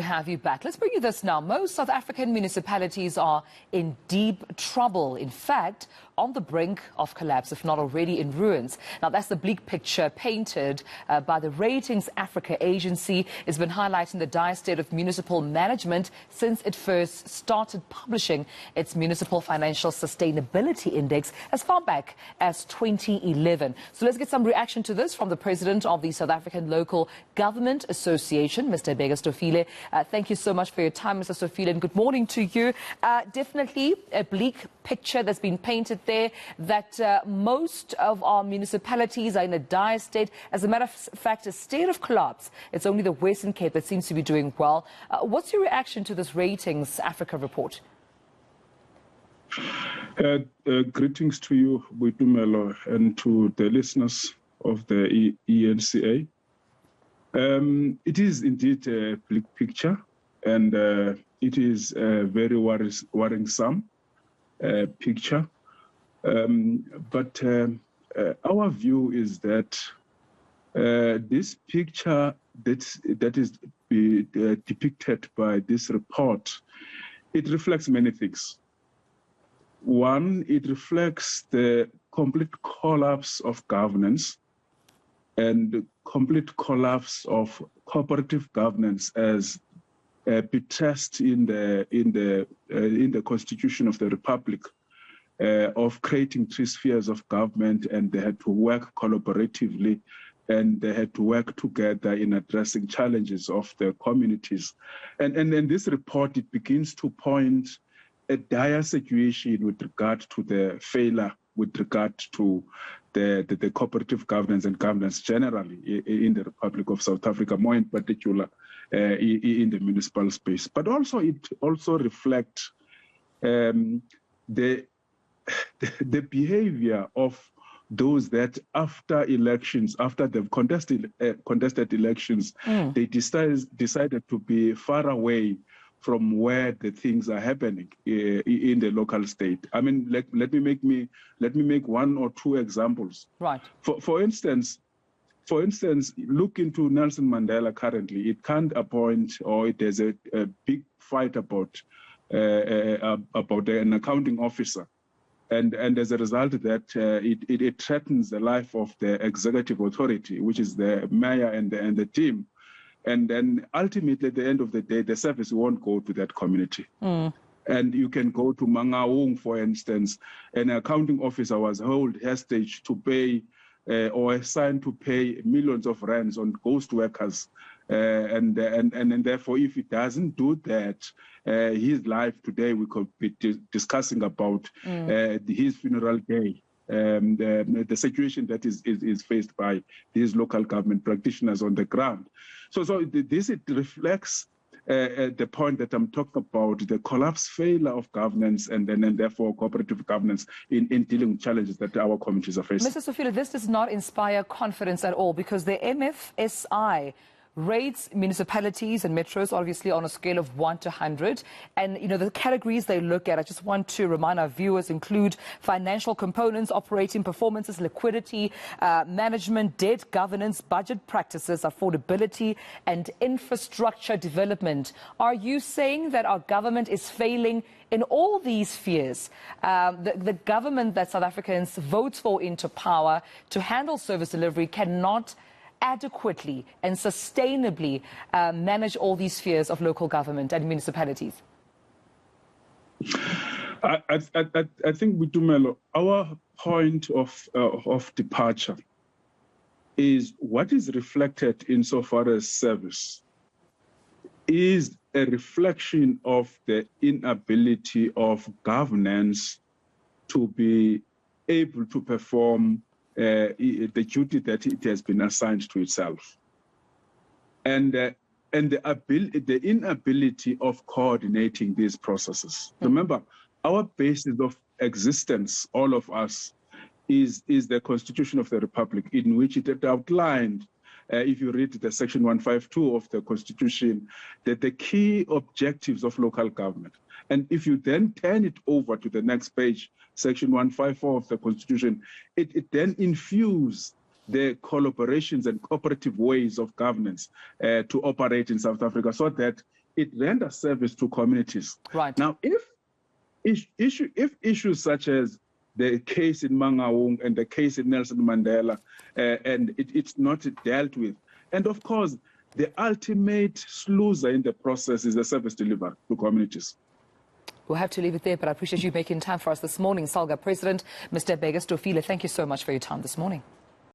have you back. Let's bring you this now. Most South African municipalities are in deep trouble. In fact, on the brink of collapse, if not already in ruins. Now, that's the bleak picture painted by the Ratings Afrika agency. It's been highlighting the dire state of municipal management since it first started publishing its Municipal Financial Sustainability Index as far back as 2011. So let's get some reaction to this from the president of the South African Local Government Association, Mr. Bheke Stofile. Thank you so much for your time, Mr. Stofile, and good morning to you. Definitely a bleak picture that's been painted there, that most of our municipalities are in a dire state. As a matter of fact, a state of collapse. It's only the Western Cape that seems to be doing well. What's your reaction to this Ratings Afrika report? Greetings to you, Tumelo, and to the listeners of the eNCA. It is indeed a bleak picture, and it is a very worrisome picture. But our view is that this picture that is depicted by this report, it reflects many things. One, it reflects the complete collapse of governance and the complete collapse of cooperative governance as betrayed in the Constitution of the Republic, of creating three spheres of government, and they had to work collaboratively, and they had to work together in addressing challenges of the communities. And in this report, it begins to point a dire situation with regard to the failure, with regard to the cooperative governance and governance generally in the Republic of South Africa, more in particular in the municipal space. But also it also reflects the behavior of those that after elections, after they've contested elections, they decided to be far away from where the things are happening in the local state. I mean, let me make one or two examples. Right. For instance, look into Nelson Mandela currently. It can't appoint, or there's a big fight about an accounting officer. And as a result of that, it threatens the life of the executive authority, which is the mayor and the team. And then ultimately, at the end of the day, the service won't go to that community. And you can go to Mangaung, for instance. An accounting officer was held hostage to pay or assigned to pay millions of rands on ghost workers. And therefore, if he doesn't do that, his life today, we could be discussing about his funeral day. The situation that is faced by these local government practitioners on the ground. So this it reflects the point that I'm talking about, the collapse, failure of governance, and therefore cooperative governance in dealing with challenges that our communities are facing. Mr. Stofile, this does not inspire confidence at all, because the MFSI rates municipalities and metros obviously on a scale of 1 to 100, and the categories they look at, I just want to remind our viewers, include financial components, operating performances, liquidity, management, debt governance, budget practices, affordability, and infrastructure development. Are you saying that our government is failing in all these spheres? The government that South Africans vote for into power to handle service delivery cannot adequately and sustainably manage all these spheres of local government and municipalities? I think, Tumelo, our point of departure is what is reflected insofar as service is a reflection of the inability of governance to be able to perform the duty that it has been assigned to itself, and the inability of coordinating these processes. Remember, our basis of existence, all of us, is the Constitution of the Republic, in which it outlined, if you read the section 152 of the Constitution, that the key objectives of local government. And if you then turn it over to the next page, section 154 of the Constitution, it then infuses the collaborations and cooperative ways of governance to operate in South Africa, so that it renders service to communities. Right. Now, if issues such as the case in Mangaung and the case in Nelson Mandela, and it's not dealt with, and of course, the ultimate loser in the process is the service delivered to communities. We'll have to leave it there, but I appreciate you making time for us this morning. SALGA President, Mr. Bheke Stofile, thank you so much for your time this morning.